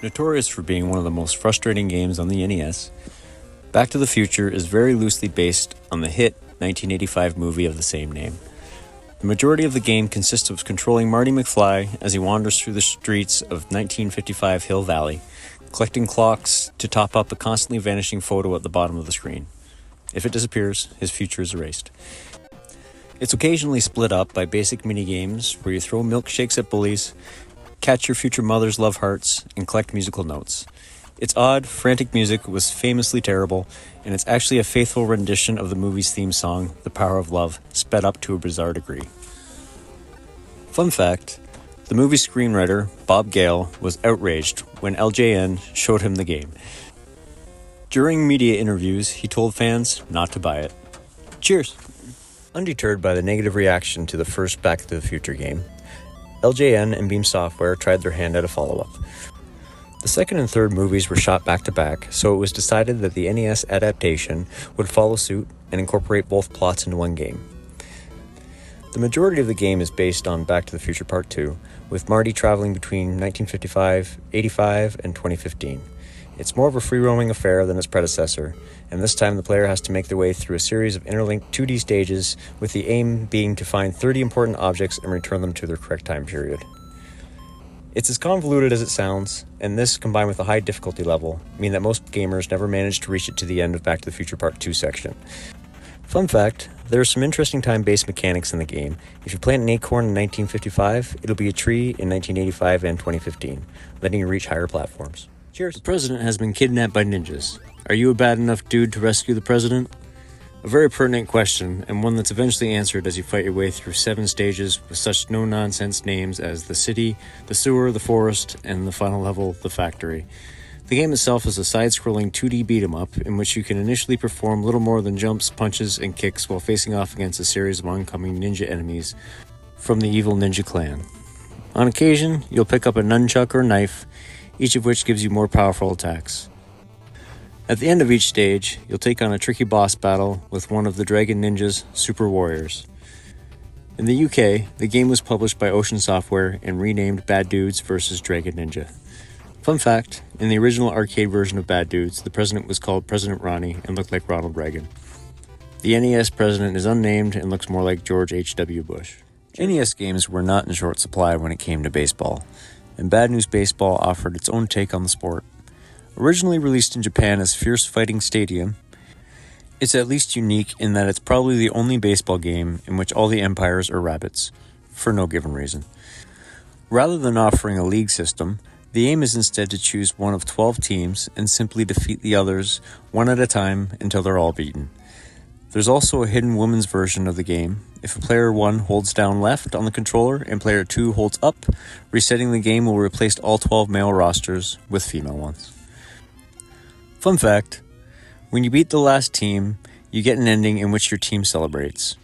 Notorious for being one of the most frustrating games on the NES, Back to the Future is very loosely based on the hit 1985 movie of the same name. The majority of the game consists of controlling Marty McFly as he wanders through the streets of 1955 Hill Valley, collecting clocks to top up a constantly vanishing photo at the bottom of the screen. If it disappears, his future is erased. It's occasionally split up by basic minigames where you throw milkshakes at bullies, catch your future mother's love hearts, and collect musical notes. Its odd, frantic music was famously terrible, and it's actually a faithful rendition of the movie's theme song, The Power of Love, sped up to a bizarre degree. Fun fact, the movie's screenwriter, Bob Gale, was outraged when LJN showed him the game. During media interviews, he told fans not to buy it. Cheers! Undeterred by the negative reaction to the first Back to the Future game, LJN and Beam Software tried their hand at a follow-up. The second and third movies were shot back-to-back, so it was decided that the NES adaptation would follow suit and incorporate both plots into one game. The majority of the game is based on Back to the Future Part 2, with Marty traveling between 1955, 85, and 2015. It's more of a free-roaming affair than its predecessor, and this time the player has to make their way through a series of interlinked 2D stages, with the aim being to find 30 important objects and return them to their correct time period. It's as convoluted as it sounds, and this, combined with a high difficulty level, mean that most gamers never manage to reach it to the end of Back to the Future Part 2 section. Fun fact, there are some interesting time-based mechanics in the game. If you plant an acorn in 1955, it'll be a tree in 1985 and 2015, letting you reach higher platforms. Cheers. The president has been kidnapped by ninjas. Are you a bad enough dude to rescue the president? A very pertinent question, and one that's eventually answered as you fight your way through 7 stages with such no-nonsense names as the city, the sewer, the forest, and the final level, the factory. The game itself is a side-scrolling 2D beat-em-up in which you can initially perform little more than jumps, punches, and kicks while facing off against a series of oncoming ninja enemies from the evil ninja clan. On occasion, you'll pick up a nunchuck or knife, each of which gives you more powerful attacks. At the end of each stage, you'll take on a tricky boss battle with one of the Dragon Ninja's super warriors. In the UK, the game was published by Ocean Software and renamed Bad Dudes vs. Dragon Ninja. Fun fact, in the original arcade version of Bad Dudes, the president was called President Ronnie and looked like Ronald Reagan. The NES president is unnamed and looks more like George H.W. Bush. NES games were not in short supply when it came to baseball, and Bad News Baseball offered its own take on the sport. Originally released in Japan as Fierce Fighting Stadium, it's at least unique in that it's probably the only baseball game in which all the umpires are rabbits, for no given reason. Rather than offering a league system, the aim is instead to choose one of 12 teams and simply defeat the others one at a time until they're all beaten. There's also a hidden women's version of the game. If player 1 holds down left on the controller and player 2 holds up, resetting the game will replace all 12 male rosters with female ones. Fun fact, when you beat the last team, you get an ending in which your team celebrates.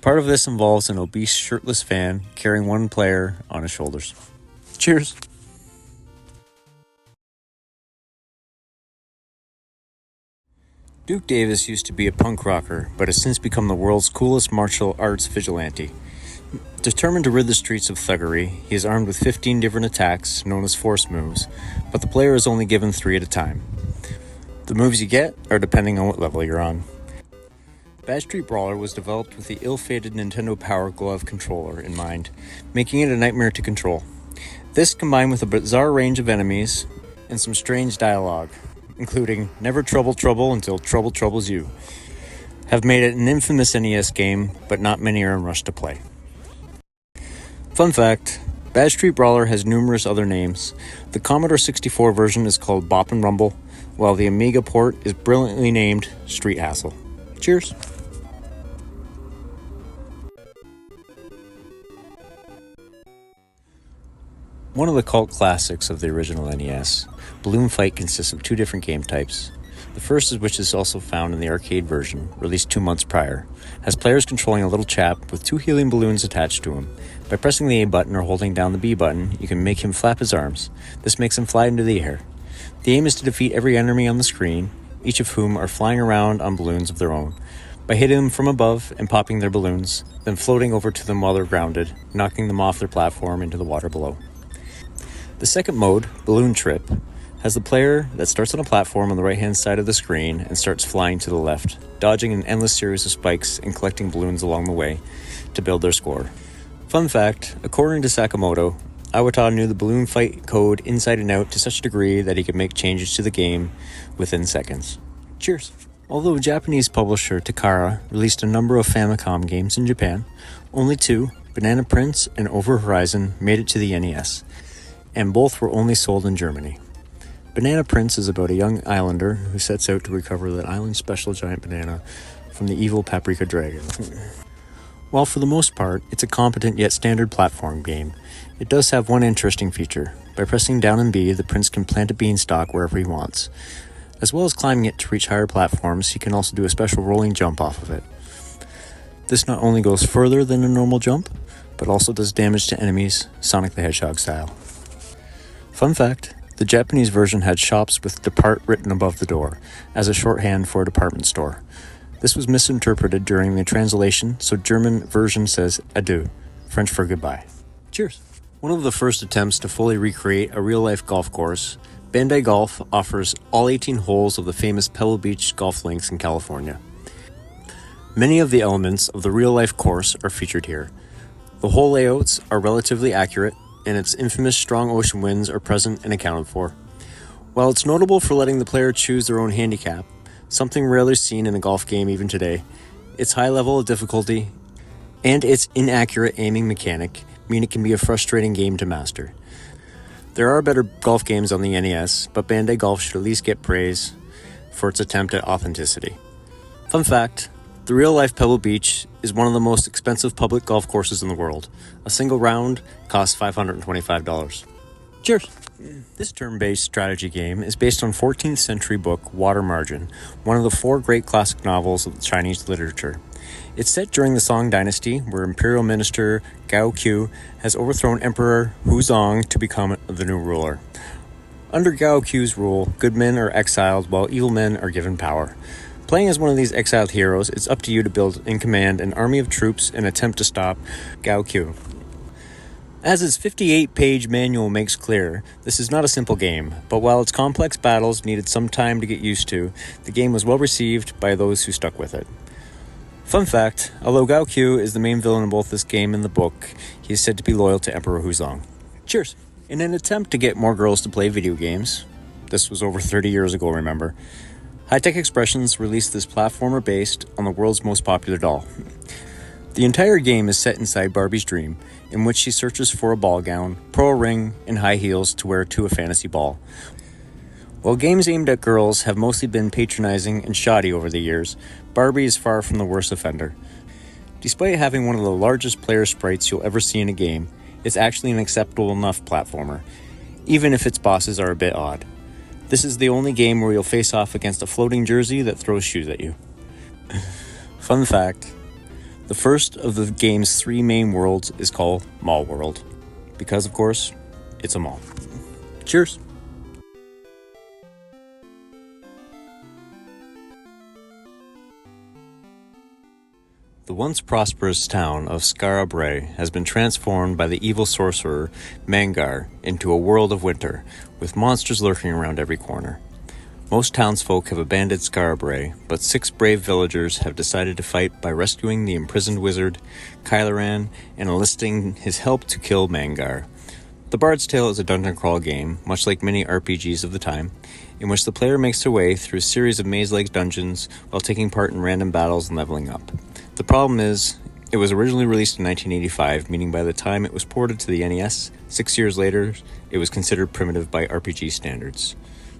Part of this involves an obese shirtless fan carrying one player on his shoulders. Cheers! Duke Davis used to be a punk rocker, but has since become the world's coolest martial arts vigilante. Determined to rid the streets of thuggery, he is armed with 15 different attacks, known as force moves, but the player is only given 3 at a time. The moves you get are depending on what level you're on. Bad Street Brawler was developed with the ill-fated Nintendo Power Glove controller in mind, making it a nightmare to control. This, combined with a bizarre range of enemies and some strange dialogue, including "Never trouble trouble until trouble troubles you," have made it an infamous NES game, but not many are in rush to play. Fun fact, Bad Street Brawler has numerous other names. The Commodore 64 version is called Bop and Rumble, while the Amiga port is brilliantly named Street Hassle. Cheers! One of the cult classics of the original NES, Balloon Fight consists of 2 different game types. The first, is which is also found in the arcade version, released 2 months prior, has players controlling a little chap with 2 helium balloons attached to him. By pressing the A button or holding down the B button, you can make him flap his arms. This makes him fly into the air. The aim is to defeat every enemy on the screen, each of whom are flying around on balloons of their own, by hitting them from above and popping their balloons, then floating over to them while they're grounded, knocking them off their platform into the water below. The second mode, Balloon Trip, has the player that starts on a platform on the right-hand side of the screen and starts flying to the left, dodging an endless series of spikes and collecting balloons along the way to build their score. Fun fact, according to Sakamoto, Iwata knew the balloon fight code inside and out to such a degree that he could make changes to the game within seconds. Cheers! Although Japanese publisher Takara released a number of Famicom games in Japan, only two, Banana Prince and Over Horizon, made it to the NES, and both were only sold in Germany. Banana Prince is about a young islander who sets out to recover that island's special giant banana from the evil Paprika Dragon. While for the most part, it's a competent yet standard platform game, it does have one interesting feature. By pressing down and B, the prince can plant a beanstalk wherever he wants. As well as climbing it to reach higher platforms, he can also do a special rolling jump off of it. This not only goes further than a normal jump, but also does damage to enemies, Sonic the Hedgehog style. Fun fact, the Japanese version had shops with "depart" written above the door, as a shorthand for a department store. This was misinterpreted during the translation, so German version says adieu, French for goodbye. Cheers! One of the first attempts to fully recreate a real-life golf course, Bandai Golf offers all 18 holes of the famous Pebble Beach golf links in California. Many of the elements of the real-life course are featured here. The hole layouts are relatively accurate, and its infamous strong ocean winds are present and accounted for. While it's notable for letting the player choose their own handicap, something rarely seen in a golf game even today, its high level of difficulty and its inaccurate aiming mechanic mean it can be a frustrating game to master. There are better golf games on the NES, but Bandai Golf should at least get praise for its attempt at authenticity. Fun fact, the real-life Pebble Beach is one of the most expensive public golf courses in the world. A single round costs $525. Cheers! This turn-based strategy game is based on 14th century book Water Margin, one of the 4 great classic novels of Chinese literature. It's set during the Song dynasty, where Imperial Minister Gao Qiu has overthrown Emperor Huzong to become the new ruler. Under Gao Qiu's rule, good men are exiled while evil men are given power. Playing as one of these exiled heroes, it's up to you to build and command an army of troops and attempt to stop Gao Qiu. As its 58-page manual makes clear, this is not a simple game, but while its complex battles needed some time to get used to, the game was well received by those who stuck with it. Fun fact, although Gao Qiu is the main villain in both this game and the book, he is said to be loyal to Emperor Huzong. Cheers! In an attempt to get more girls to play video games, this was over 30 years ago, remember, High-Tech Expressions released this platformer based on the world's most popular doll. The entire game is set inside Barbie's dream, in which she searches for a ball gown, pearl ring, and high heels to wear to a fantasy ball. While games aimed at girls have mostly been patronizing and shoddy over the years, Barbie is far from the worst offender. Despite having one of the largest player sprites you'll ever see in a game, it's actually an acceptable enough platformer, even if its bosses are a bit odd. This is the only game where you'll face off against a floating jersey that throws shoes at you. Fun fact, the first of the game's 3 main worlds is called Mall World, because of course, it's a mall. Cheers! The once prosperous town of Skara Brae has been transformed by the evil sorcerer Mangar into a world of winter, with monsters lurking around every corner. Most townsfolk have abandoned Skara Brae, but 6 brave villagers have decided to fight by rescuing the imprisoned wizard, Kyleran, and enlisting his help to kill Mangar. The Bard's Tale is a dungeon crawl game, much like many RPGs of the time, in which the player makes their way through a series of maze-like dungeons while taking part in random battles and leveling up. The problem is, it was originally released in 1985, meaning by the time it was ported to the NES, 6 years later, it was considered primitive by RPG standards.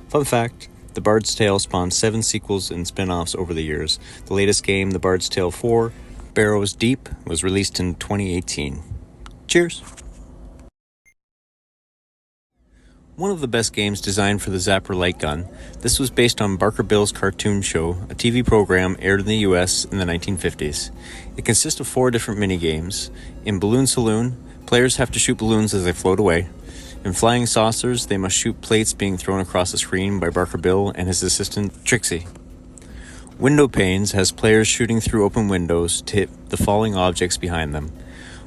Fun fact, The Bard's Tale spawned 7 sequels and spin-offs over the years. The latest game, The Bard's Tale 4, Barrows Deep, was released in 2018. Cheers! One of the best games designed for the Zapper light gun, this was based on Barker Bill's Cartoon Show, a TV program aired in the US in the 1950s. It consists of 4 different minigames. In Balloon Saloon, players have to shoot balloons as they float away. In Flying Saucers, they must shoot plates being thrown across the screen by Barker Bill and his assistant, Trixie. Window Panes has players shooting through open windows to hit the falling objects behind them.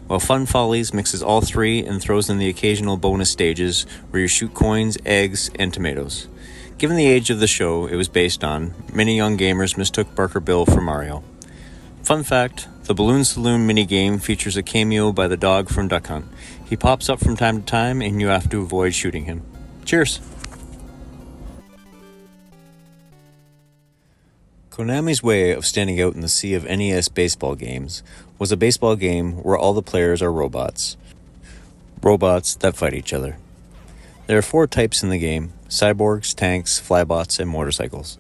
while Fun Follies mixes all three and throws in the occasional bonus stages where you shoot coins, eggs, and tomatoes. Given the age of the show it was based on, many young gamers mistook Barker Bill for Mario. Fun fact, the Balloon Saloon minigame features a cameo by the dog from Duck Hunt. He pops up from time to time and you have to avoid shooting him. Cheers! Konami's way of standing out in the sea of NES baseball games was a baseball game where all the players are robots. Robots that fight each other. There are 4 types in the game: cyborgs, tanks, flybots, and motorcycles.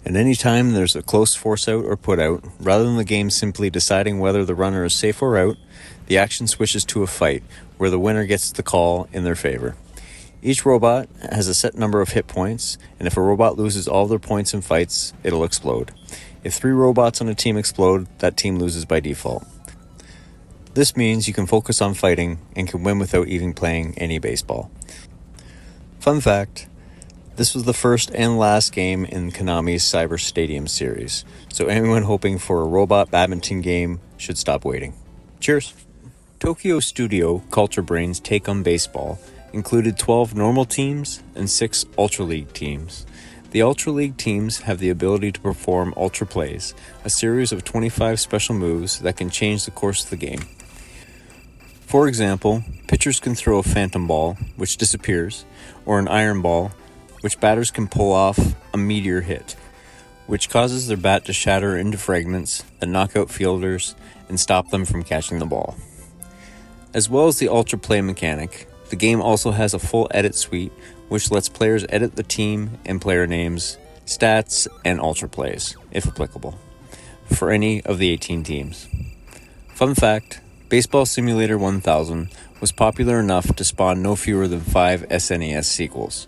And any time there's a close force out or put out, rather than the game simply deciding whether the runner is safe or out, the action switches to a fight where the winner gets the call in their favor. Each robot has a set number of hit points, and if a robot loses all their points in fights, it'll explode. If 3 robots on a team explode, that team loses by default. This means you can focus on fighting and can win without even playing any baseball. Fun fact, this was the first and last game in Konami's Cyber Stadium series, so anyone hoping for a robot badminton game should stop waiting. Cheers! Tokyo Studio Culture Brain's take on baseball included 12 normal teams and 6 Ultra League teams. The Ultra League teams have the ability to perform Ultra Plays, a series of 25 special moves that can change the course of the game. For example, pitchers can throw a phantom ball, which disappears, or an iron ball, which batters can pull off a meteor hit, which causes their bat to shatter into fragments that knock out fielders and stop them from catching the ball. As well as the Ultra Play mechanic, the game also has a full edit suite which lets players edit the team and player names, stats, and Ultra Plays, if applicable, for any of the 18 teams. Fun fact, Baseball Simulator 1000 was popular enough to spawn no fewer than 5 SNES sequels,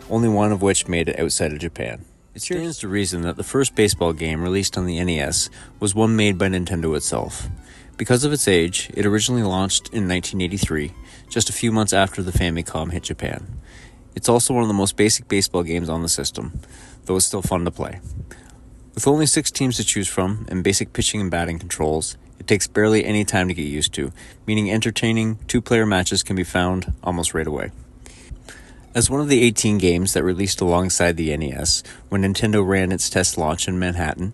only one of which made it outside of Japan. It stands to reason that the first baseball game released on the NES was one made by Nintendo itself. Because of its age, it originally launched in 1983, just a few months after the Famicom hit Japan. It's also one of the most basic baseball games on the system, though it's still fun to play. With only 6 teams to choose from and basic pitching and batting controls, it takes barely any time to get used to, meaning entertaining 2-player matches can be found almost right away. As one of the 18 games that released alongside the NES when Nintendo ran its test launch in Manhattan,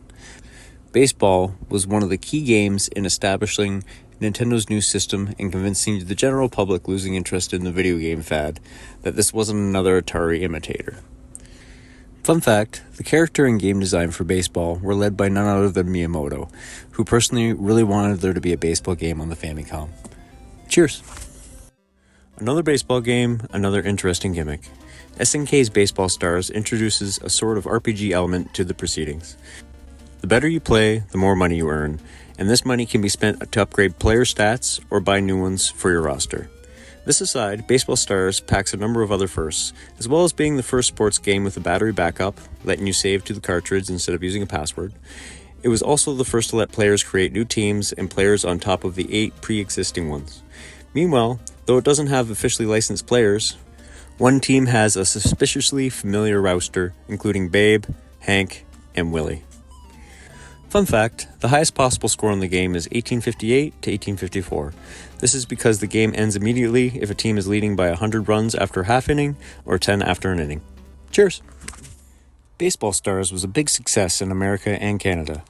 baseball was one of the key games in establishing Nintendo's new system and convincing the general public losing interest in the video game fad that this wasn't another Atari imitator. Fun fact, the character and game design for baseball were led by none other than Miyamoto, who personally really wanted there to be a baseball game on the Famicom. Cheers! Another baseball game, another interesting gimmick. SNK's Baseball Stars introduces a sort of RPG element to the proceedings. The better you play, the more money you earn, and this money can be spent to upgrade player stats or buy new ones for your roster. This aside, Baseball Stars packs a number of other firsts, as well as being the first sports game with a battery backup, letting you save to the cartridge instead of using a password. It was also the first to let players create new teams and players on top of the 8 pre-existing ones. Meanwhile, though it doesn't have officially licensed players, one team has a suspiciously familiar roster, including Babe, Hank, and Willie. Fun fact, the highest possible score in the game is 1858 to 1854. This is because the game ends immediately if a team is leading by 100 runs after a half inning or 10 after an inning. Cheers! Baseball Stars was a big success in America and Canada,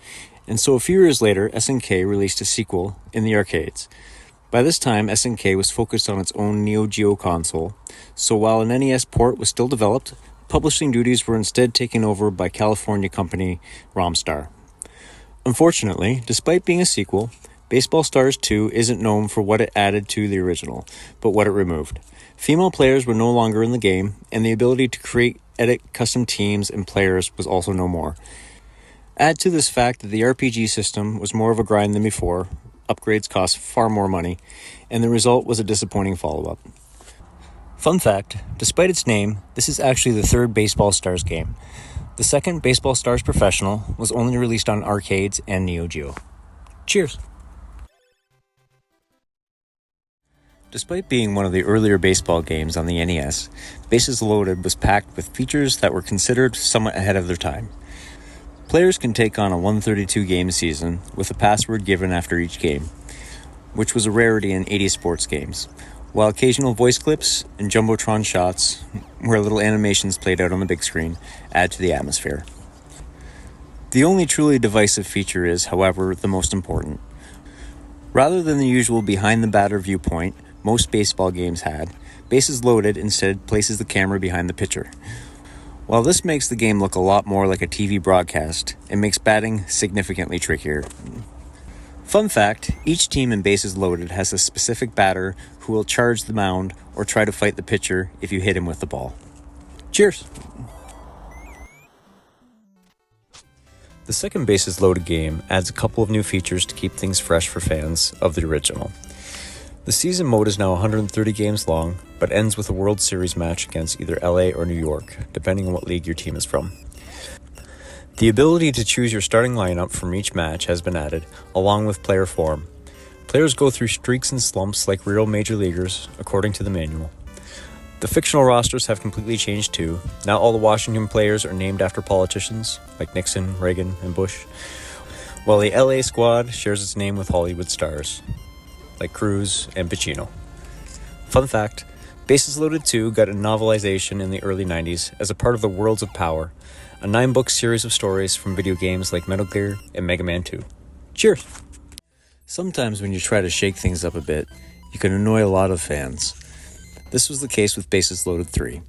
and so a few years later, SNK released a sequel in the arcades. By this time, SNK was focused on its own Neo Geo console, so while an NES port was still developed, publishing duties were instead taken over by California company Romstar. Unfortunately, despite being a sequel, Baseball Stars 2 isn't known for what it added to the original, but what it removed. Female players were no longer in the game, and the ability to create, edit custom teams and players was also no more. Add to this fact that the RPG system was more of a grind than before, upgrades cost far more money, and the result was a disappointing follow-up. Fun fact, despite its name, this is actually the third Baseball Stars game. The second, Baseball Stars Professional, was only released on arcades and Neo Geo. Cheers! Despite being one of the earlier baseball games on the NES, Bases Loaded was packed with features that were considered somewhat ahead of their time. Players can take on a 132-game season with a password given after each game. which was a rarity in 80s sports games, while occasional voice clips and Jumbotron shots, where little animations played out on the big screen, add to the atmosphere. The only truly divisive feature is, however, the most important. Rather than the usual behind-the-batter viewpoint most baseball games had, Bases Loaded instead places the camera behind the pitcher. While this makes the game look a lot more like a TV broadcast, it makes batting significantly trickier. Fun fact, each team in Bases Loaded has a specific batter who will charge the mound or try to fight the pitcher if you hit him with the ball. Cheers! The second Bases Loaded game adds a couple of new features to keep things fresh for fans of the original. The season mode is now 130 games long, but ends with a World Series match against either LA or New York, depending on what league your team is from. The ability to choose your starting lineup from each match has been added, along with player form. Players go through streaks and slumps like real major leaguers, according to the manual. The fictional rosters have completely changed too. Now all the Washington players are named after politicians, like Nixon, Reagan, and Bush, while the LA squad shares its name with Hollywood stars, like Cruz and Pacino. Fun fact, Bases Loaded 2 got a novelization in the early 90s as a part of the Worlds of Power, a 9-book series of stories from video games like Metal Gear and Mega Man 2. Cheers! Sometimes when you try to shake things up a bit, you can annoy a lot of fans. This was the case with Bases Loaded 3,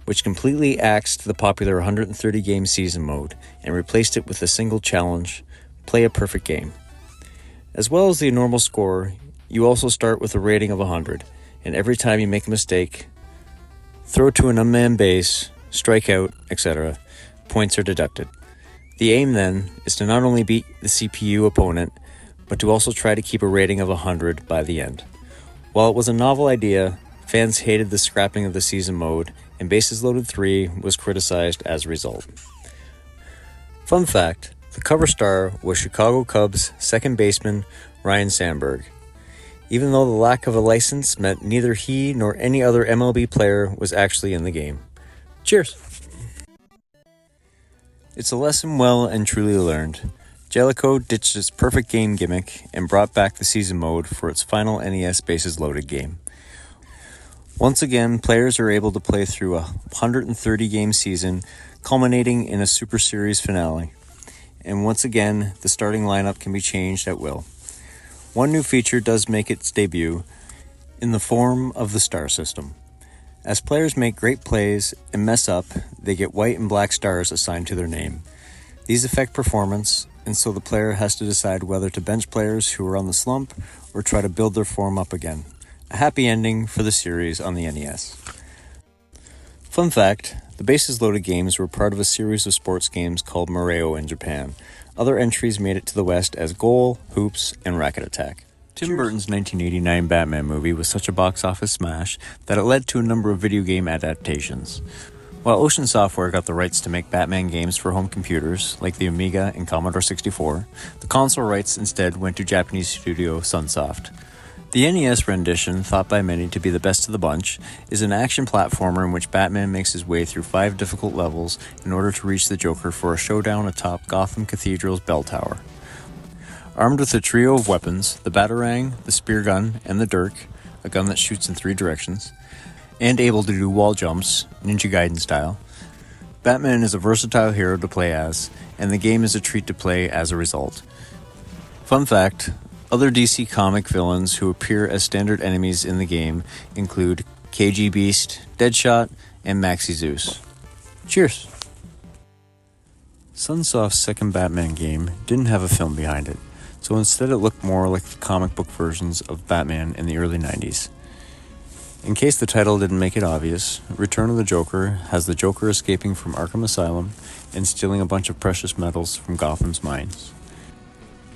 which completely axed the popular 130-game season mode and replaced it with a single challenge, play a perfect game. As well as the normal score, you also start with a rating of 100, and every time you make a mistake, throw to an unmanned base, strike out, etc., points are deducted. The aim then is to not only beat the CPU opponent, but to also try to keep a rating of 100 by the end. While it was a novel idea, fans hated the scrapping of the season mode, and Bases Loaded 3 was criticized as a result. Fun fact, the cover star was Chicago Cubs second baseman Ryan Sandberg, even though the lack of a license meant neither he nor any other MLB player was actually in the game. Cheers! It's a lesson well and truly learned. Jellicoe ditched its perfect game gimmick and brought back the season mode for its final NES Bases Loaded game. Once again, players are able to play through a 130-game season, culminating in a Super Series finale. And once again, the starting lineup can be changed at will. One new feature does make its debut in the form of the star system. As players make great plays and mess up, they get white and black stars assigned to their name. These affect performance, and so the player has to decide whether to bench players who are on the slump or try to build their form up again. A happy ending for the series on the NES. Fun fact, the Bases Loaded games were part of a series of sports games called Mareo in Japan. Other entries made it to the West as Goal, Hoops, and Racket Attack. Tim Burton's 1989 Batman movie was such a box office smash that it led to a number of video game adaptations. While Ocean Software got the rights to make Batman games for home computers, like the Amiga and Commodore 64, the console rights instead went to Japanese studio Sunsoft. The NES rendition, thought by many to be the best of the bunch, is an action platformer in which Batman makes his way through 5 difficult levels in order to reach the Joker for a showdown atop Gotham Cathedral's bell tower. Armed with a trio of weapons, the Batarang, the Spear Gun, and the Dirk, a gun that shoots in 3 directions, and able to do wall jumps, Ninja Gaiden style, Batman is a versatile hero to play as, and the game is a treat to play as a result. Fun fact, other DC comic villains who appear as standard enemies in the game include KG Beast, Deadshot, and Maxi Zeus. Cheers! Sunsoft's second Batman game didn't have a film behind it, so instead it looked more like the comic book versions of Batman in the early 90s. In case the title didn't make it obvious, Return of the Joker has the Joker escaping from Arkham Asylum and stealing a bunch of precious metals from Gotham's mines.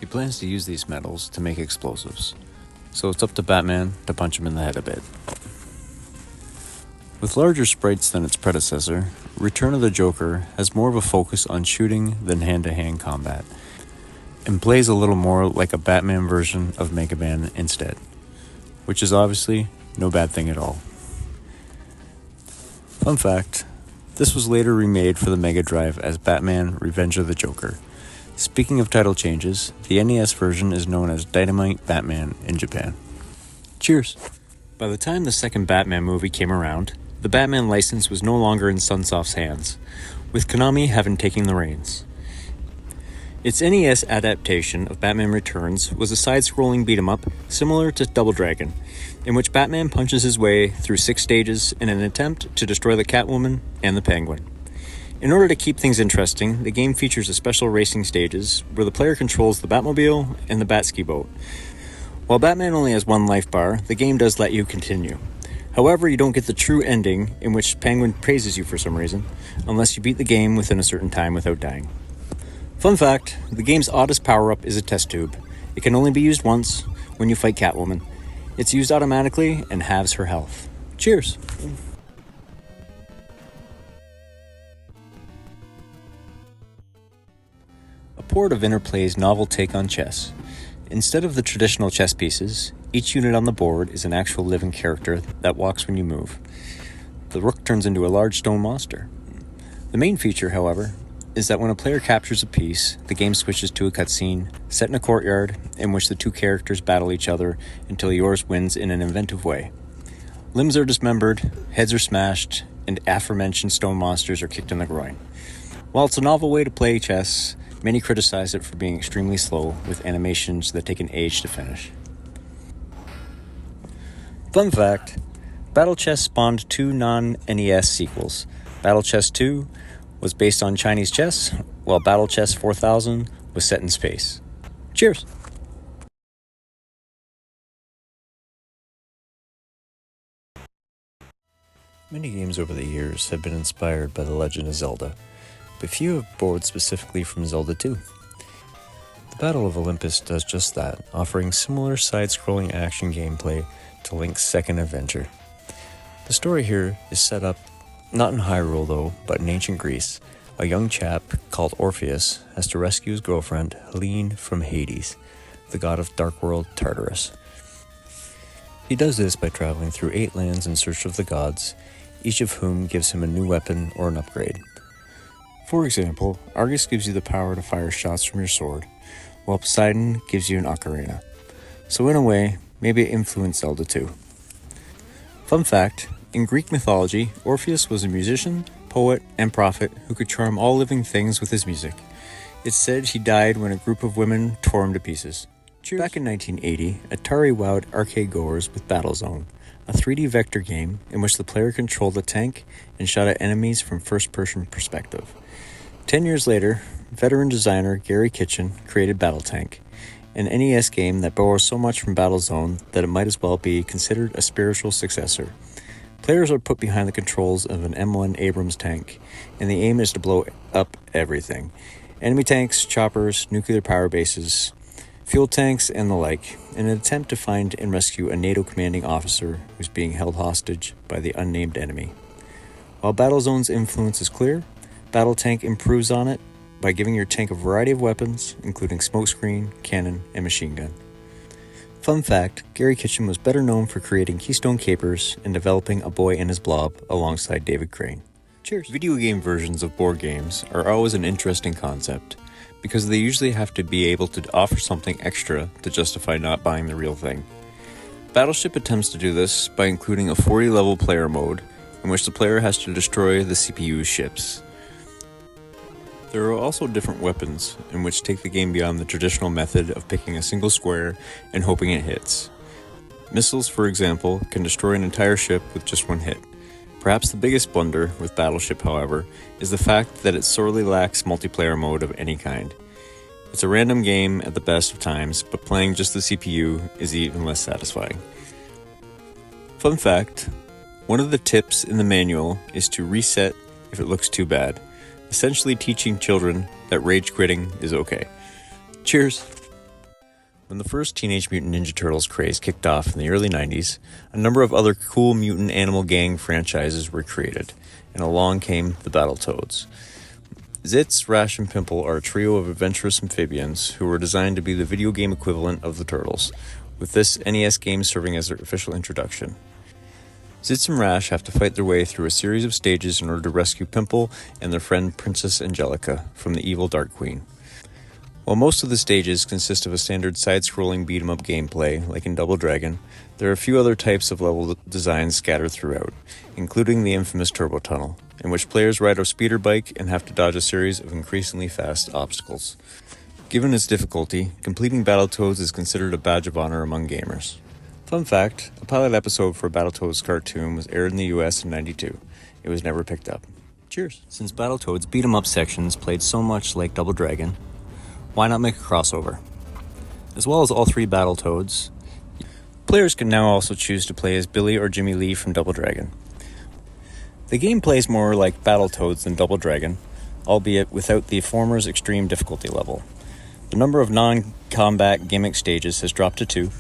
He plans to use these metals to make explosives, so it's up to Batman to punch him in the head a bit. With larger sprites than its predecessor, Return of the Joker has more of a focus on shooting than hand-to-hand combat, and plays a little more like a Batman version of Mega Man instead, which is obviously no bad thing at all. Fun fact, this was later remade for the Mega Drive as Batman Revenge of the Joker, Speaking of title changes, the NES version is known as Dynamite Batman in Japan. Cheers! By the time the second Batman movie came around, the Batman license was no longer in Sunsoft's hands, with Konami having taken the reins. Its NES adaptation of Batman Returns was a side-scrolling beat-em-up similar to Double Dragon, in which Batman punches his way through 6 stages in an attempt to destroy the Catwoman and the Penguin. In order to keep things interesting, the game features a special racing stages where the player controls the Batmobile and the Batski boat. While Batman only has 1 life bar, the game does let you continue. However, you don't get the true ending, in which Penguin praises you for some reason, unless you beat the game within a certain time without dying. Fun fact, the game's oddest power-up is a test tube. It can only be used once, when you fight Catwoman. It's used automatically and halves her health. Cheers! A port of Interplay's novel take on chess. Instead of the traditional chess pieces, each unit on the board is an actual living character that walks when you move. The rook turns into a large stone monster. The main feature, however, is that when a player captures a piece, the game switches to a cutscene set in a courtyard in which the 2 characters battle each other until yours wins in an inventive way. Limbs are dismembered, heads are smashed, and aforementioned stone monsters are kicked in the groin. While it's a novel way to play chess, many criticize it for being extremely slow, with animations that take an age to finish. Fun fact, Battle Chess spawned 2 non-NES sequels. Battle Chess 2 was based on Chinese chess, while Battle Chess 4000 was set in space. Cheers! Many games over the years have been inspired by The Legend of Zelda, but few have borrowed specifically from Zelda 2. The Battle of Olympus does just that, offering similar side-scrolling action gameplay to Link's second adventure. The story here is set up not in Hyrule though, but in ancient Greece. A young chap called Orpheus has to rescue his girlfriend Helene from Hades, the god of dark world Tartarus. He does this by traveling through 8 lands in search of the gods, each of whom gives him a new weapon or an upgrade. For example, Argus gives you the power to fire shots from your sword, while Poseidon gives you an ocarina. So in a way, maybe it influenced Zelda 2. Fun fact, in Greek mythology, Orpheus was a musician, poet, and prophet who could charm all living things with his music. It's said he died when a group of women tore him to pieces. Cheers. Back in 1980, Atari wowed arcade goers with Battlezone, a 3D vector game in which the player controlled a tank and shot at enemies from first-person perspective. 10 years later, veteran designer Gary Kitchen created Battletank, an NES game that borrows so much from Battlezone that it might as well be considered a spiritual successor. Players are put behind the controls of an M1 Abrams tank, and the aim is to blow up everything. Enemy tanks, choppers, nuclear power bases, fuel tanks, and the like, in an attempt to find and rescue a NATO commanding officer who's being held hostage by the unnamed enemy. While Battlezone's influence is clear, Battletank improves on it by giving your tank a variety of weapons, including smokescreen, cannon, and machine gun. Fun fact, Gary Kitchen was better known for creating Keystone Capers and developing A Boy and His Blob alongside David Crane. Cheers! Video game versions of board games are always an interesting concept, because they usually have to be able to offer something extra to justify not buying the real thing. Battleship attempts to do this by including a 40-level player mode, in which the player has to destroy the CPU's ships. There are also different weapons, in which take the game beyond the traditional method of picking a single square and hoping it hits. Missiles, for example, can destroy an entire ship with just 1 hit. Perhaps the biggest blunder with Battleship, however, is the fact that it sorely lacks multiplayer mode of any kind. It's a random game at the best of times, but playing just the CPU is even less satisfying. Fun fact, one of the tips in the manual is to reset if it looks too bad, essentially teaching children that rage quitting is okay. Cheers! When the first Teenage Mutant Ninja Turtles craze kicked off in the early 90s, a number of other cool mutant animal gang franchises were created, and along came the Battletoads. Zitz, Rash, and Pimple are a trio of adventurous amphibians who were designed to be the video game equivalent of the Turtles, with this NES game serving as their official introduction. Zitz and Rash have to fight their way through a series of stages in order to rescue Pimple and their friend Princess Angelica from the evil Dark Queen. While most of the stages consist of a standard side-scrolling beat-em-up gameplay, like in Double Dragon, there are a few other types of level designs scattered throughout, including the infamous Turbo Tunnel, in which players ride a speeder bike and have to dodge a series of increasingly fast obstacles. Given its difficulty, completing Battletoads is considered a badge of honor among gamers. Fun fact, a pilot episode for a Battletoads cartoon was aired in the US in '92. It was never picked up. Cheers! Since Battletoads beat-em-up sections played so much like Double Dragon, why not make a crossover? As well as all three Battletoads, players can now also choose to play as Billy or Jimmy Lee from Double Dragon. The game plays more like Battletoads than Double Dragon, albeit without the former's extreme difficulty level. The number of non-combat gimmick stages has dropped to 2,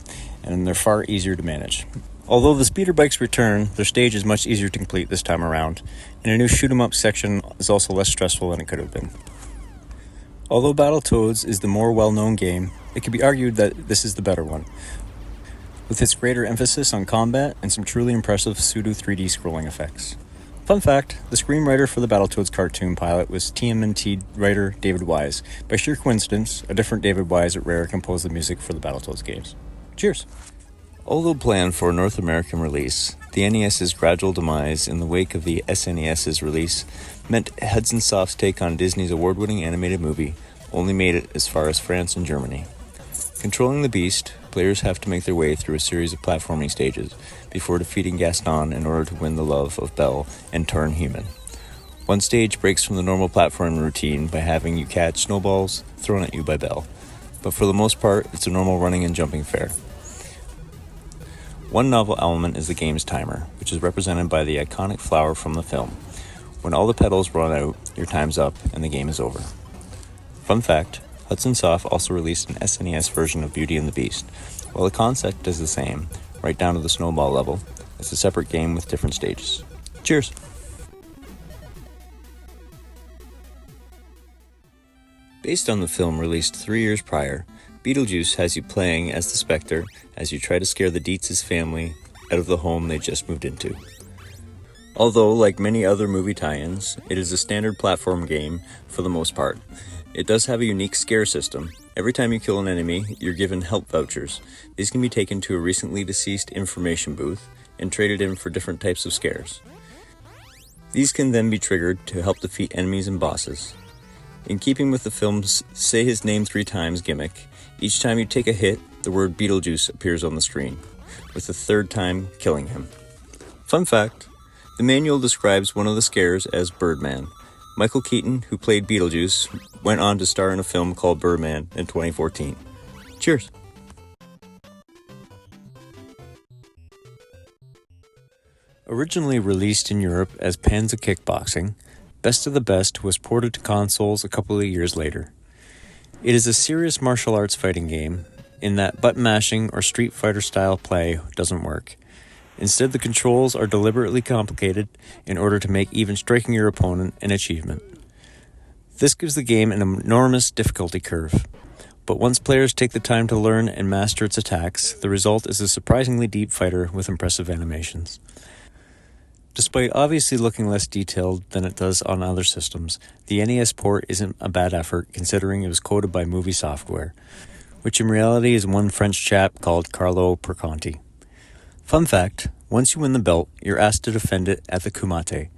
and they're far easier to manage. Although the speeder bikes return, their stage is much easier to complete this time around, and a new shoot-'em-up section is also less stressful than it could have been. Although Battletoads is the more well-known game, it could be argued that this is the better one, with its greater emphasis on combat and some truly impressive pseudo 3D scrolling effects. Fun fact, the screenwriter for the Battletoads cartoon pilot was TMNT writer David Wise. By sheer coincidence, a different David Wise at Rare composed the music for the Battletoads games. Cheers! Although planned for a North American release, the NES's gradual demise in the wake of the SNES's release meant Hudson Soft's take on Disney's award-winning animated movie only made it as far as France and Germany. Controlling the beast, players have to make their way through a series of platforming stages before defeating Gaston in order to win the love of Belle and turn human. One stage breaks from the normal platforming routine by having you catch snowballs thrown at you by Belle, but for the most part, it's a normal running and jumping fare. One novel element is the game's timer, which is represented by the iconic flower from the film. When all the petals run out, your time's up and the game is over. Fun fact, Hudson Soft also released an SNES version of Beauty and the Beast. While the concept is the same, right down to the snowball level, it's a separate game with different stages. Cheers! Based on the film released 3 years prior, Beetlejuice has you playing as the Spectre as you try to scare the Dietz' family out of the home they just moved into. Although, like many other movie tie-ins, it is a standard platform game for the most part. It does have a unique scare system. Every time you kill an enemy, you're given help vouchers. These can be taken to a recently deceased information booth and traded in for different types of scares. These can then be triggered to help defeat enemies and bosses. In keeping with the film's say his name 3 times gimmick, each time you take a hit, the word Beetlejuice appears on the screen, with the 3rd time killing him. Fun fact, the manual describes one of the scares as Birdman. Michael Keaton, who played Beetlejuice, went on to star in a film called Birdman in 2014. Cheers! Originally released in Europe as Panzer Kickboxing, Best of the Best was ported to consoles a couple of years later. It is a serious martial arts fighting game, in that button mashing or Street Fighter style play doesn't work. Instead, the controls are deliberately complicated in order to make even striking your opponent an achievement. This gives the game an enormous difficulty curve, but once players take the time to learn and master its attacks, the result is a surprisingly deep fighter with impressive animations. Despite obviously looking less detailed than it does on other systems, the NES port isn't a bad effort considering it was coded by Movie Software, which in reality is one French chap called Carlo Perconti. Fun fact, once you win the belt, you're asked to defend it at the Kumite,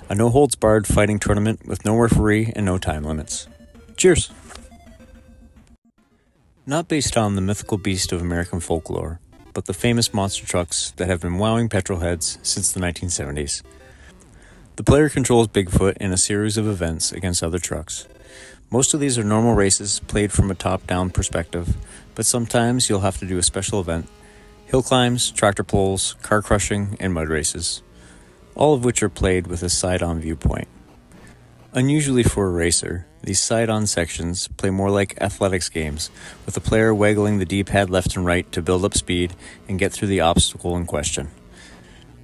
a no-holds-barred fighting tournament with no referee and no time limits. Cheers! Not based on the mythical beast of American folklore, but the famous monster trucks that have been wowing petrolheads since the 1970s. The player controls Bigfoot in a series of events against other trucks. Most of these are normal races played from a top-down perspective, but sometimes you'll have to do a special event. Hill climbs, tractor pulls, car crushing, and mud races, all of which are played with a side-on viewpoint. Unusually for a racer, these side-on sections play more like athletics games, with the player waggling the D-pad left and right to build up speed and get through the obstacle in question.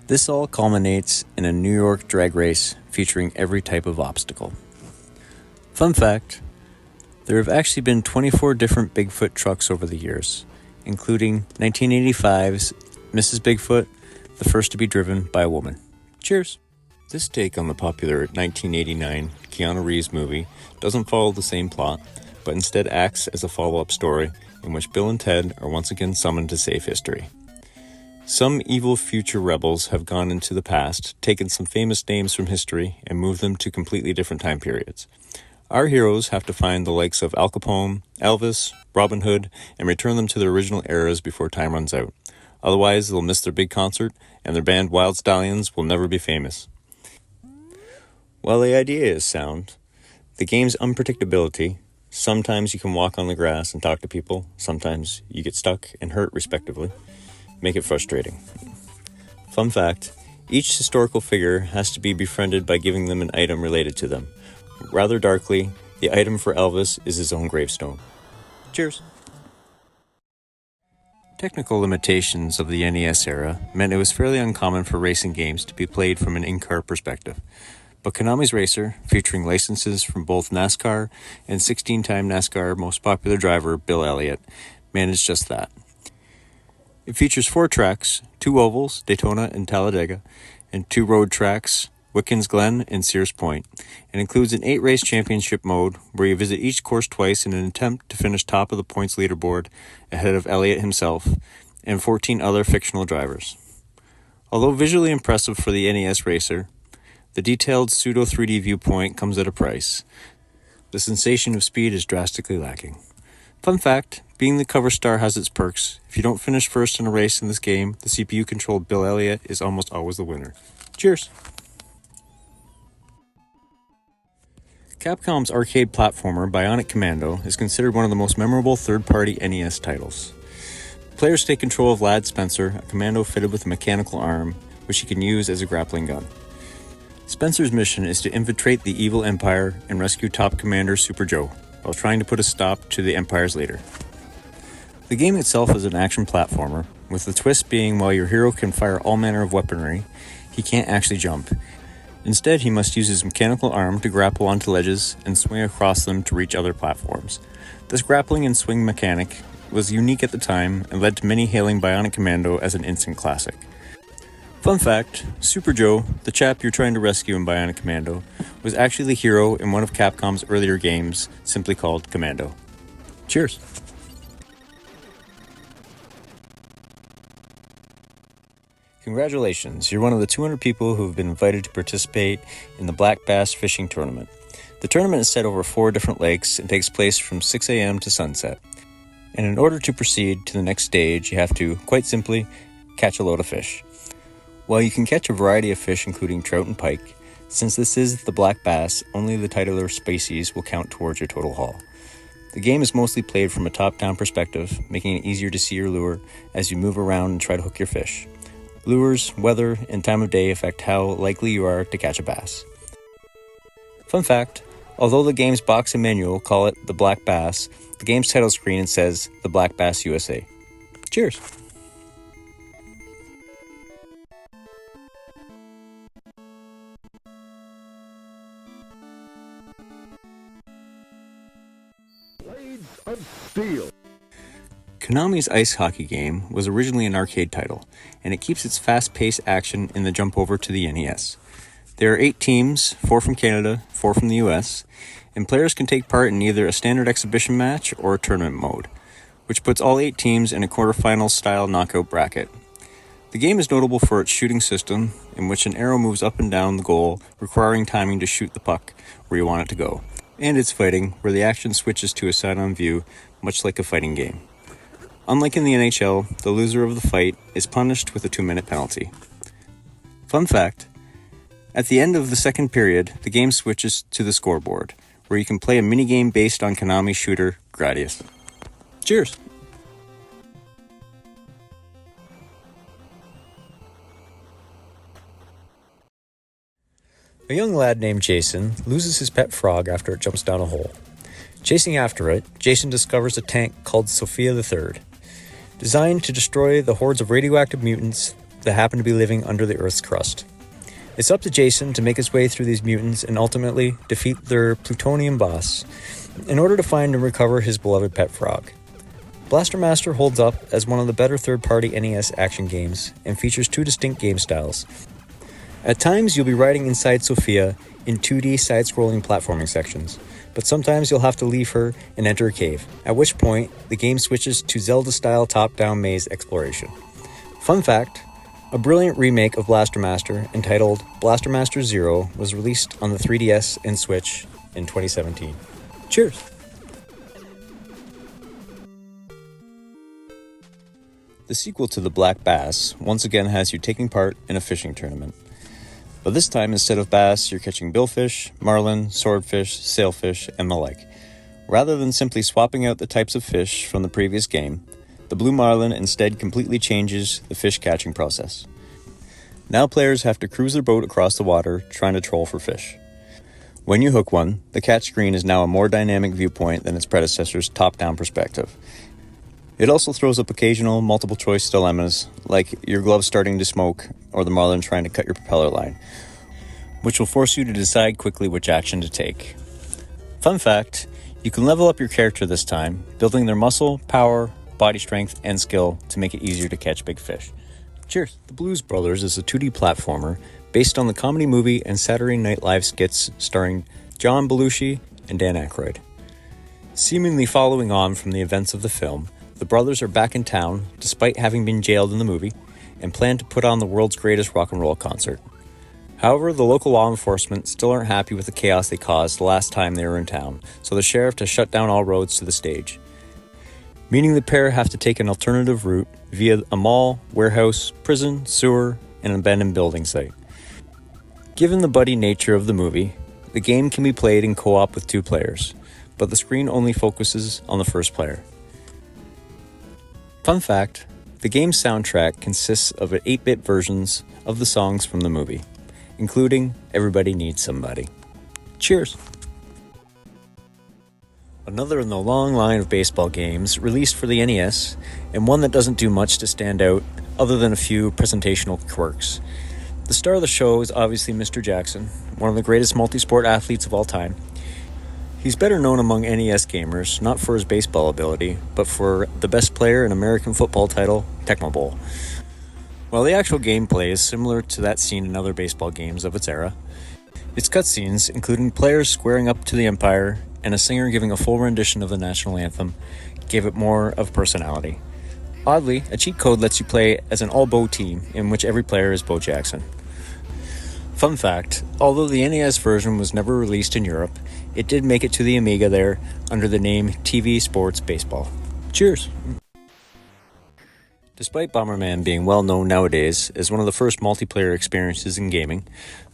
This all culminates in a New York drag race featuring every type of obstacle. Fun fact, there have actually been 24 different Bigfoot trucks over the years, including 1985's Mrs. Bigfoot, the first to be driven by a woman. Cheers! This take on the popular 1989 Keanu Reeves movie doesn't follow the same plot, but instead acts as a follow-up story in which Bill and Ted are once again summoned to save history. Some evil future rebels have gone into the past, taken some famous names from history, and moved them to completely different time periods. Our heroes have to find the likes of Al Capone, Elvis, Robin Hood, and return them to their original eras before time runs out. Otherwise, they'll miss their big concert, and their band Wild Stallions will never be famous. While the idea is sound, the game's unpredictability, sometimes you can walk on the grass and talk to people, sometimes you get stuck and hurt respectively, make it frustrating. Fun fact, each historical figure has to be befriended by giving them an item related to them. Rather darkly, the item for Elvis is his own gravestone. Cheers! Technical limitations of the NES era meant it was fairly uncommon for racing games to be played from an in-car perspective. But Konami's Racer, featuring licenses from both NASCAR and 16-time NASCAR most popular driver Bill Elliott, managed just that. It features 4 tracks, 2 ovals, Daytona and Talladega, and 2 road tracks, Wickens Glen and Sears Point, and includes an 8-race championship mode where you visit each course twice in an attempt to finish top of the points leaderboard ahead of Elliott himself and 14 other fictional drivers. Although visually impressive for the NES Racer, the detailed pseudo 3D viewpoint comes at a price. The sensation of speed is drastically lacking. Fun fact, being the cover star has its perks. If you don't finish first in a race in this game, the CPU-controlled Bill Elliott is almost always the winner. Cheers! Capcom's arcade platformer Bionic Commando is considered one of the most memorable third-party NES titles. Players take control of Lad Spencer, a commando fitted with a mechanical arm, which he can use as a grappling gun. Spencer's mission is to infiltrate the evil Empire and rescue Top Commander Super Joe, while trying to put a stop to the Empire's leader. The game itself is an action platformer, with the twist being while your hero can fire all manner of weaponry, he can't actually jump. Instead, he must use his mechanical arm to grapple onto ledges and swing across them to reach other platforms. This grappling and swing mechanic was unique at the time and led to many hailing Bionic Commando as an instant classic. Fun fact, Super Joe, the chap you're trying to rescue in Bionic Commando, was actually the hero in one of Capcom's earlier games, simply called Commando. Cheers! Congratulations, you're one of the 200 people who have been invited to participate in the Black Bass Fishing Tournament. The tournament is set over 4 different lakes and takes place from 6 a.m. to sunset. And in order to proceed to the next stage, you have to, quite simply, catch a load of fish. While you can catch a variety of fish including trout and pike, since this is the black bass, only the titular species will count towards your total haul. The game is mostly played from a top-down perspective, making it easier to see your lure as you move around and try to hook your fish. Lures, weather, and time of day affect how likely you are to catch a bass. Fun fact, although the game's box and manual call it the Black Bass, the game's title screen says the Black Bass USA. Cheers! Blades of Steel. Konami's ice hockey game was originally an arcade title, and it keeps its fast-paced action in the jump over to the NES. There are 8 teams, 4 from Canada, 4 from the US, and players can take part in either a standard exhibition match or a tournament mode, which puts all 8 teams in a quarterfinal style knockout bracket. The game is notable for its shooting system, in which an arrow moves up and down the goal, requiring timing to shoot the puck where you want it to go, and its fighting, where the action switches to a side-on view, much like a fighting game. Unlike in the NHL, the loser of the fight is punished with a 2-minute penalty. Fun fact, at the end of the second period, the game switches to the scoreboard, where you can play a minigame based on Konami's shooter, Gradius. Cheers! A young lad named Jason loses his pet frog after it jumps down a hole. Chasing after it, Jason discovers a tank called Sophia III, designed to destroy the hordes of radioactive mutants that happen to be living under the Earth's crust. It's up to Jason to make his way through these mutants and ultimately defeat their plutonium boss in order to find and recover his beloved pet frog. Blaster Master holds up as one of the better third-party NES action games and features 2 distinct game styles. At times, you'll be riding inside Sophia in 2D side-scrolling platforming sections, but sometimes you'll have to leave her and enter a cave, at which point the game switches to Zelda-style top-down maze exploration. Fun fact, a brilliant remake of Blaster Master entitled Blaster Master Zero was released on the 3DS and Switch in 2017. Cheers! The sequel to The Black Bass once again has you taking part in a fishing tournament. But this time, instead of bass, you're catching billfish, marlin, swordfish, sailfish, and the like. Rather than simply swapping out the types of fish from the previous game, the blue marlin instead completely changes the fish catching process. Now players have to cruise their boat across the water trying to troll for fish. When you hook one, the catch screen is now a more dynamic viewpoint than its predecessor's top-down perspective. It also throws up occasional multiple-choice dilemmas, like your glove starting to smoke or the marlin trying to cut your propeller line, which will force you to decide quickly which action to take. Fun fact, you can level up your character this time, building their muscle, power, body strength, and skill to make it easier to catch big fish. Cheers! The Blues Brothers is a 2D platformer based on the comedy movie and Saturday Night Live skits starring John Belushi and Dan Aykroyd. Seemingly following on from the events of the film, the brothers are back in town, despite having been jailed in the movie, and plan to put on the world's greatest rock and roll concert. However, the local law enforcement still aren't happy with the chaos they caused the last time they were in town, so the sheriff has shut down all roads to the stage, meaning the pair have to take an alternative route via a mall, warehouse, prison, sewer, and an abandoned building site. Given the buddy nature of the movie, the game can be played in co-op with 2 players, but the screen only focuses on the first player. Fun fact, the game's soundtrack consists of 8-bit versions of the songs from the movie, including Everybody Needs Somebody. Cheers! Another in the long line of baseball games released for the NES, and one that doesn't do much to stand out other than a few presentational quirks. The star of the show is obviously Mr. Jackson, one of the greatest multi-sport athletes of all time. He's better known among NES gamers, not for his baseball ability, but for the best player in American football title, Tecmo Bowl. While the actual gameplay is similar to that seen in other baseball games of its era, its cutscenes, including players squaring up to the umpire and a singer giving a full rendition of the national anthem, gave it more of personality. Oddly, a cheat code lets you play as an all-Bo team in which every player is Bo Jackson. Fun fact, although the NES version was never released in Europe, it did make it to the Amiga there under the name TV Sports Baseball. Cheers! Despite Bomberman being well known nowadays as one of the first multiplayer experiences in gaming,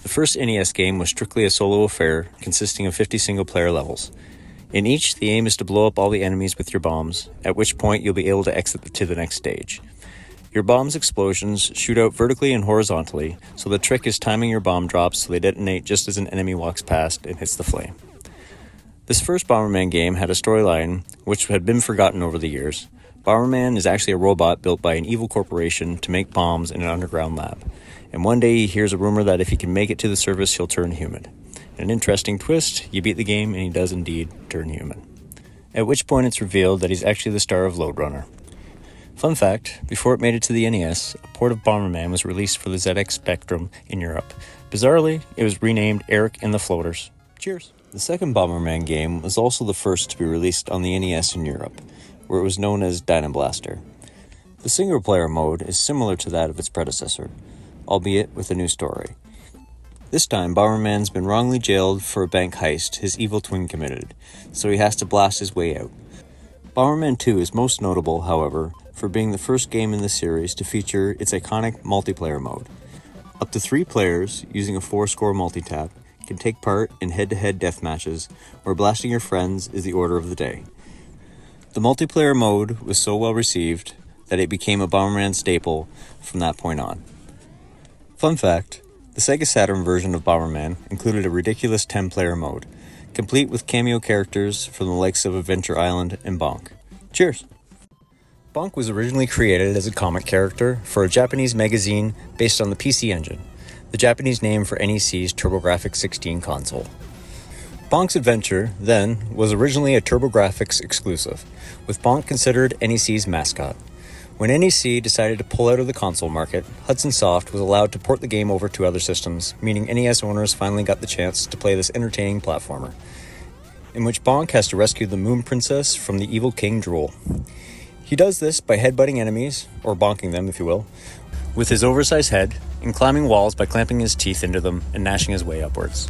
the first NES game was strictly a solo affair consisting of 50 single-player levels. In each, the aim is to blow up all the enemies with your bombs, at which point you'll be able to exit to the next stage. Your bomb's explosions shoot out vertically and horizontally, so the trick is timing your bomb drops so they detonate just as an enemy walks past and hits the flame. This first Bomberman game had a storyline which had been forgotten over the years. Bomberman is actually a robot built by an evil corporation to make bombs in an underground lab, and one day he hears a rumor that if he can make it to the surface, he'll turn human. In an interesting twist, you beat the game and he does indeed turn human. At which point it's revealed that he's actually the star of Lode Runner. Fun fact, before it made it to the NES, a port of Bomberman was released for the ZX Spectrum in Europe. Bizarrely, it was renamed Eric and the Floaters. Cheers! The second Bomberman game was also the first to be released on the NES in Europe, where it was known as Dynablaster. The single-player mode is similar to that of its predecessor, albeit with a new story. This time, Bomberman's been wrongly jailed for a bank heist his evil twin committed, so he has to blast his way out. Bomberman 2 is most notable, however, for being the first game in the series to feature its iconic multiplayer mode. Up to 3 players, using a 4-score multi-tap, can take part in head-to-head deathmatches, where blasting your friends is the order of the day. The multiplayer mode was so well received that it became a Bomberman staple from that point on. Fun fact, the Sega Saturn version of Bomberman included a ridiculous 10-player mode, complete with cameo characters from the likes of Adventure Island and Bonk. Cheers! Bonk was originally created as a comic character for a Japanese magazine based on the PC Engine, the Japanese name for NEC's TurboGrafx-16 console. Bonk's adventure, then, was originally a TurboGrafx exclusive, with Bonk considered NEC's mascot. When NEC decided to pull out of the console market, Hudson Soft was allowed to port the game over to other systems, meaning NES owners finally got the chance to play this entertaining platformer. in which Bonk has to rescue the Moon Princess from the evil King Drool. He does this by headbutting enemies, or bonking them if you will, with his oversized head, and climbing walls by clamping his teeth into them and gnashing his way upwards.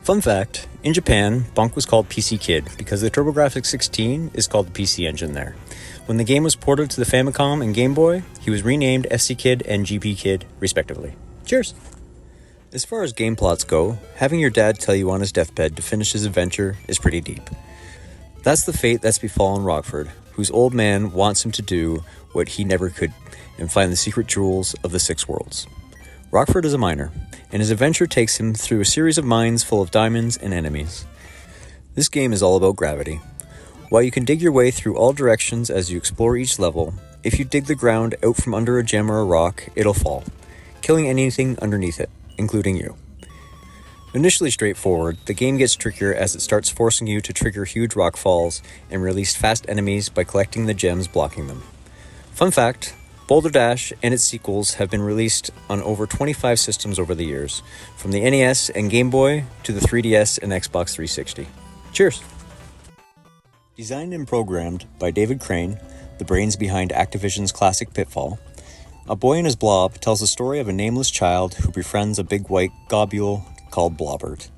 Fun fact, in Japan, Bonk was called PC Kid because the TurboGrafx 16 is called the PC Engine there. When the game was ported to the Famicom and Game Boy, he was renamed SC Kid and GP Kid, respectively. Cheers! As far as game plots go, having your dad tell you on his deathbed to finish his adventure is pretty deep. That's the fate that's befallen Rockford, whose old man wants him to do what he never could and find the secret jewels of the Six Worlds. Rockford is a miner, and his adventure takes him through a series of mines full of diamonds and enemies. This game is all about gravity. While you can dig your way through all directions as you explore each level, if you dig the ground out from under a gem or a rock, it'll fall, killing anything underneath it, including you. Initially straightforward, the game gets trickier as it starts forcing you to trigger huge rock falls and release fast enemies by collecting the gems blocking them. Fun fact, Boulder Dash and its sequels have been released on over 25 systems over the years, from the NES and Game Boy to the 3DS and Xbox 360. Cheers! Designed and programmed by David Crane, the brains behind Activision's classic Pitfall, A Boy and His Blob tells the story of a nameless child who befriends a big white globule called Blobbert.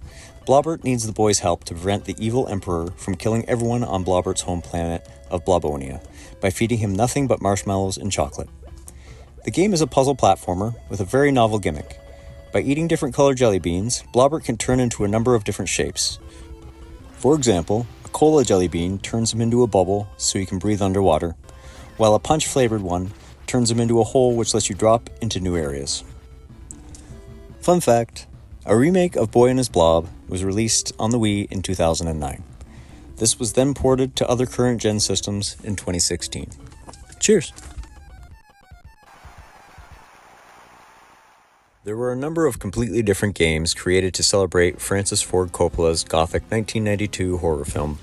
Blobbert needs the boy's help to prevent the evil emperor from killing everyone on Blobbert's home planet of Blobonia by feeding him nothing but marshmallows and chocolate. The game is a puzzle platformer with a very novel gimmick. By eating different colored jelly beans, Blobbert can turn into a number of different shapes. For example, a cola jelly bean turns him into a bubble so he can breathe underwater, while a punch-flavored one turns him into a hole which lets you drop into new areas. Fun fact, a remake of Boy and His Blob was released on the Wii in 2009. This was then ported to other current-gen systems in 2016. Cheers! There were a number of completely different games created to celebrate Francis Ford Coppola's Gothic 1992 horror film,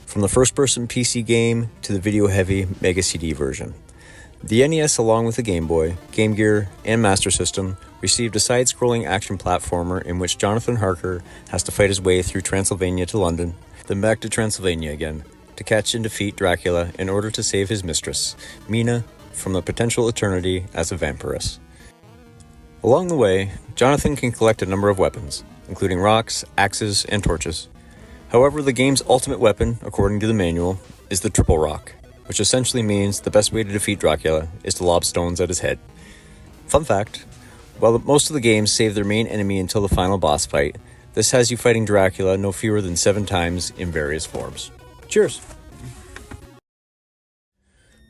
from the first-person PC game to the video-heavy Mega CD version. The NES, along with the Game Boy, Game Gear, and Master System, received a side-scrolling action platformer in which Jonathan Harker has to fight his way through Transylvania to London, then back to Transylvania again, to catch and defeat Dracula in order to save his mistress, Mina, from the potential eternity as a vampiress. Along the way, Jonathan can collect a number of weapons, including rocks, axes, and torches. However, the game's ultimate weapon, according to the manual, is the triple rock, which essentially means the best way to defeat Dracula is to lob stones at his head. Fun fact, while most of the games save their main enemy until the final boss fight, this has you fighting Dracula no fewer than 7 times in various forms. Cheers!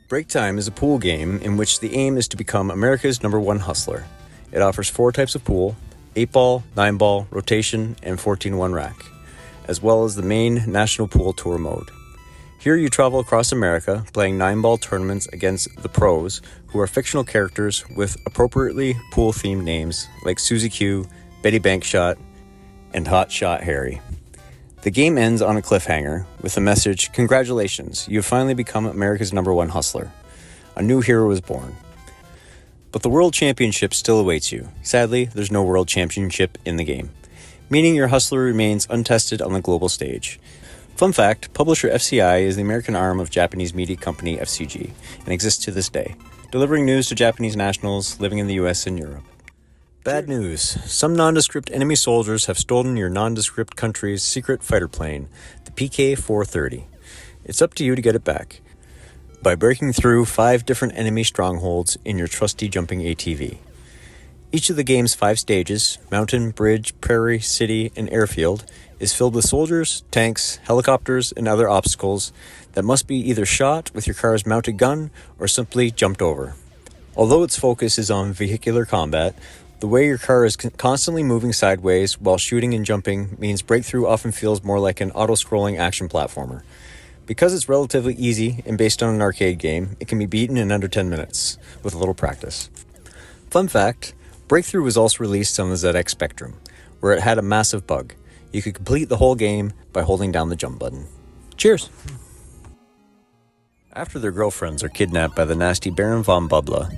Break Time is a pool game in which the aim is to become America's #1 hustler. It offers 4 types of pool, 8-ball, 9-ball, rotation, and 14-1 rack, as well as the main National Pool Tour mode. Here you travel across America, playing 9-ball tournaments against the pros, who are fictional characters with appropriately pool-themed names like Susie Q, Betty Bankshot, and Hot Shot Harry. The game ends on a cliffhanger with the message, "Congratulations, you have finally become America's #1 hustler. A new hero is born." But the World Championship still awaits you. Sadly, there's no World Championship in the game, meaning your hustler remains untested on the global stage. Fun fact, publisher FCI is the American arm of Japanese media company FCG, and exists to this day, delivering news to Japanese nationals living in the US and Europe. Bad news. Some nondescript enemy soldiers have stolen your nondescript country's secret fighter plane, the PK-430. It's up to you to get it back by breaking through 5 different enemy strongholds in your trusty jumping ATV. Each of the game's 5 stages, mountain, bridge, prairie, city, and airfield, is filled with soldiers, tanks, helicopters, and other obstacles that must be either shot with your car's mounted gun or simply jumped over. Although its focus is on vehicular combat, the way your car is constantly moving sideways while shooting and jumping means Breakthrough often feels more like an auto-scrolling action platformer. Because it's relatively easy and based on an arcade game, it can be beaten in under 10 minutes, with a little practice. Fun fact, Breakthrough was also released on the ZX Spectrum, where it had a massive bug. You could complete the whole game by holding down the jump button. Cheers! After their girlfriends are kidnapped by the nasty Baron von Bubla,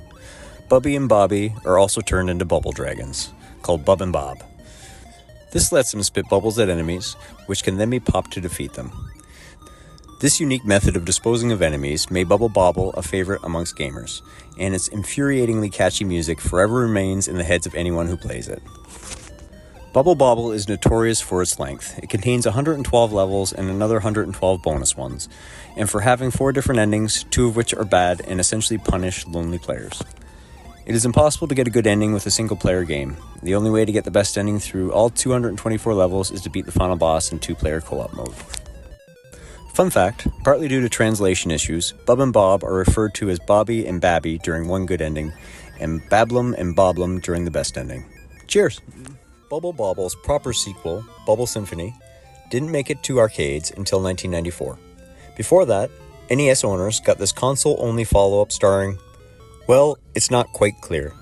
Bubby and Bobby are also turned into bubble dragons, called Bub and Bob. This lets him spit bubbles at enemies, which can then be popped to defeat them. This unique method of disposing of enemies made Bubble Bobble a favorite amongst gamers, and its infuriatingly catchy music forever remains in the heads of anyone who plays it. Bubble Bobble is notorious for its length. It contains 112 levels and another 112 bonus ones, and for having 4 different endings, 2 of which are bad and essentially punish lonely players. It is impossible to get a good ending with a single-player game. The only way to get the best ending through all 224 levels is to beat the final boss in 2-player co-op mode. Fun fact, partly due to translation issues, Bub and Bob are referred to as Bobby and Babby during one good ending, and Bablum and Boblum during the best ending. Cheers! Bubble Bobble's proper sequel, Bubble Symphony, didn't make it to arcades until 1994. Before that, NES owners got this console-only follow-up starring, well, it's not quite clear.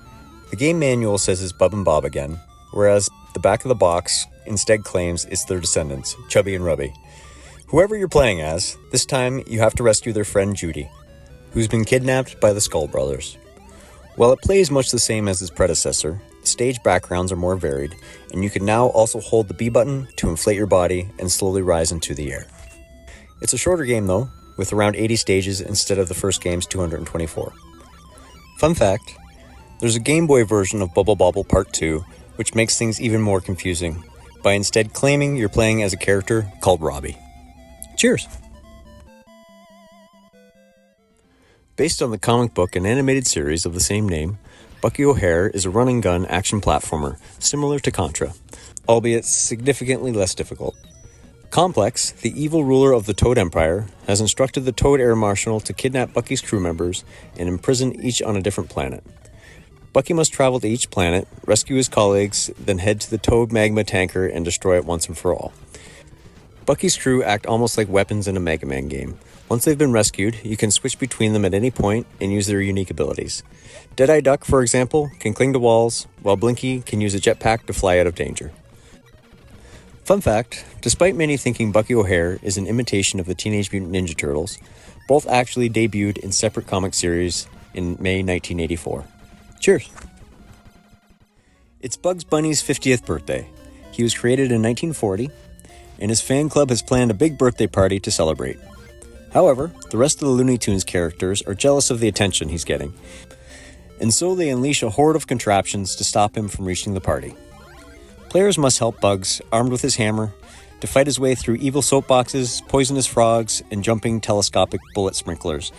The game manual says it's Bub and Bob again, whereas the back of the box instead claims it's their descendants, Chubby and Rubby. Whoever you're playing as, this time you have to rescue their friend Judy, who's been kidnapped by the Skull Brothers. While it plays much the same as its predecessor, the stage backgrounds are more varied, and you can now also hold the B button to inflate your body and slowly rise into the air. It's a shorter game though, with around 80 stages instead of the first game's 224. Fun fact, there's a Game Boy version of Bubble Bobble Part 2, which makes things even more confusing, by instead claiming you're playing as a character called Robbie. Cheers! Based on the comic book and animated series of the same name, Bucky O'Hare is a run-and-gun action platformer, similar to Contra, albeit significantly less difficult. Complex, the evil ruler of the Toad Empire, has instructed the Toad Air Marshal to kidnap Bucky's crew members and imprison each on a different planet. Bucky must travel to each planet, rescue his colleagues, then head to the Toad Magma tanker and destroy it once and for all. Bucky's crew act almost like weapons in a Mega Man game. Once they've been rescued, you can switch between them at any point and use their unique abilities. Deadeye Duck, for example, can cling to walls, while Blinky can use a jetpack to fly out of danger. Fun fact, despite many thinking Bucky O'Hare is an imitation of the Teenage Mutant Ninja Turtles, both actually debuted in separate comic series in May 1984. Cheers! It's Bugs Bunny's 50th birthday. He was created in 1940, and his fan club has planned a big birthday party to celebrate. However, the rest of the Looney Tunes characters are jealous of the attention he's getting, and so they unleash a horde of contraptions to stop him from reaching the party. Players must help Bugs, armed with his hammer, to fight his way through evil soapboxes, poisonous frogs, and jumping telescopic bullet sprinklers,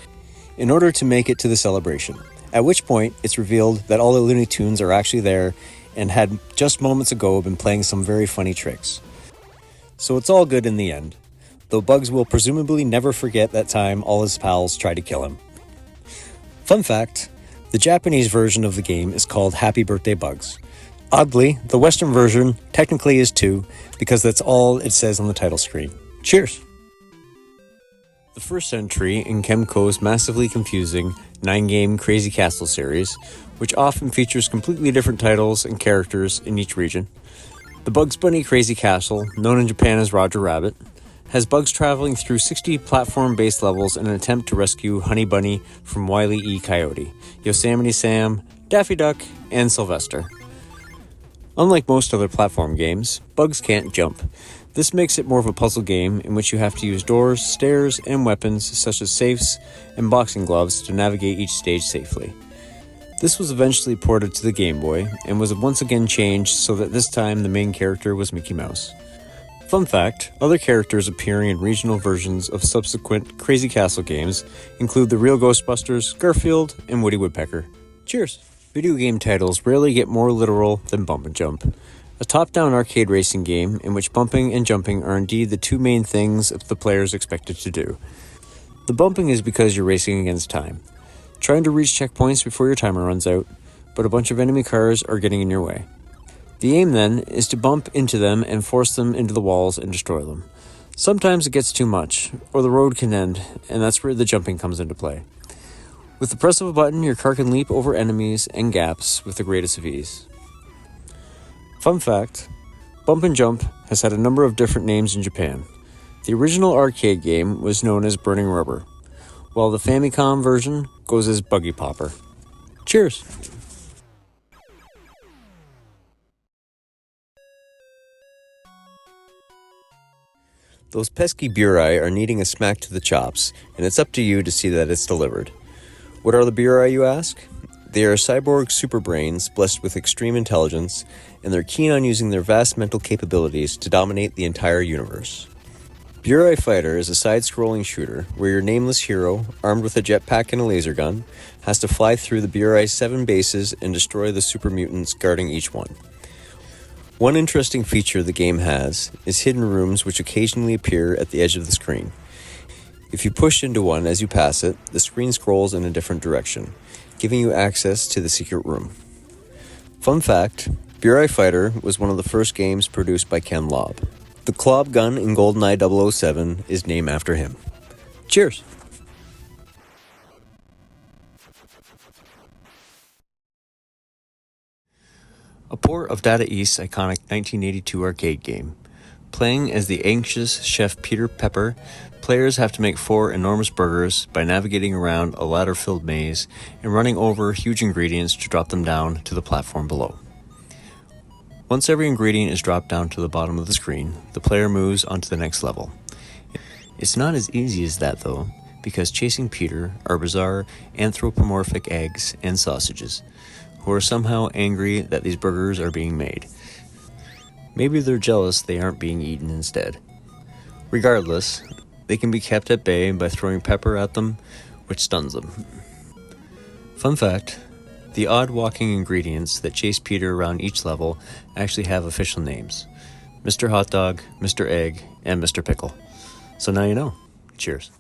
in order to make it to the celebration, at which point it's revealed that all the Looney Tunes are actually there and had just moments ago been playing some very funny tricks. So it's all good in the end, though Bugs will presumably never forget that time all his pals tried to kill him. Fun fact, the Japanese version of the game is called Happy Birthday Bugs. Oddly, the Western version technically is too, because that's all it says on the title screen. Cheers! The first entry in Kemco's massively confusing 9-game Crazy Castle series, which often features completely different titles and characters in each region. The Bugs Bunny Crazy Castle, known in Japan as Roger Rabbit, has Bugs traveling through 60 platform-based levels in an attempt to rescue Honey Bunny from Wile E. Coyote, Yosemite Sam, Daffy Duck, and Sylvester. Unlike most other platform games, Bugs can't jump. This makes it more of a puzzle game in which you have to use doors, stairs, and weapons such as safes and boxing gloves to navigate each stage safely. This was eventually ported to the Game Boy, and was once again changed so that this time the main character was Mickey Mouse. Fun fact, other characters appearing in regional versions of subsequent Crazy Castle games include the real Ghostbusters, Garfield, and Woody Woodpecker. Cheers! Video game titles rarely get more literal than Bump and Jump, a top-down arcade racing game in which bumping and jumping are indeed the two main things the player is expected to do. The bumping is because you're racing against time, trying to reach checkpoints before your timer runs out, but a bunch of enemy cars are getting in your way. The aim then is to bump into them and force them into the walls and destroy them. Sometimes it gets too much, or the road can end, and that's where the jumping comes into play. With the press of a button, your car can leap over enemies and gaps with the greatest of ease. Fun fact, Bump and Jump has had a number of different names in Japan. The original arcade game was known as Burning Rubber, while the Famicom version goes as Buggy Popper. Cheers! Those pesky Burai are needing a smack to the chops, and it's up to you to see that it's delivered. What are the Burai, you ask? They are cyborg superbrains blessed with extreme intelligence, and they're keen on using their vast mental capabilities to dominate the entire universe. Burai Fighter is a side-scrolling shooter where your nameless hero, armed with a jetpack and a laser gun, has to fly through the Burai's 7 bases and destroy the super mutants guarding each one. One interesting feature the game has is hidden rooms which occasionally appear at the edge of the screen. If you push into one as you pass it, the screen scrolls in a different direction, giving you access to the secret room. Fun fact, Burai Fighter was one of the first games produced by Ken Lobb. The Klob gun in GoldenEye 007 is named after him. Cheers! A port of Data East's iconic 1982 arcade game. Playing as the anxious chef Peter Pepper, players have to make 4 enormous burgers by navigating around a ladder-filled maze and running over huge ingredients to drop them down to the platform below. Once every ingredient is dropped down to the bottom of the screen, the player moves on to the next level. It's not as easy as that though, because chasing Peter are bizarre anthropomorphic eggs and sausages, who are somehow angry that these burgers are being made. Maybe they're jealous they aren't being eaten instead. Regardless, they can be kept at bay by throwing pepper at them, which stuns them. Fun fact, the odd walking ingredients that chase Peter around each level actually have official names. Mr. Hot Dog, Mr. Egg, and Mr. Pickle. So now you know. Cheers.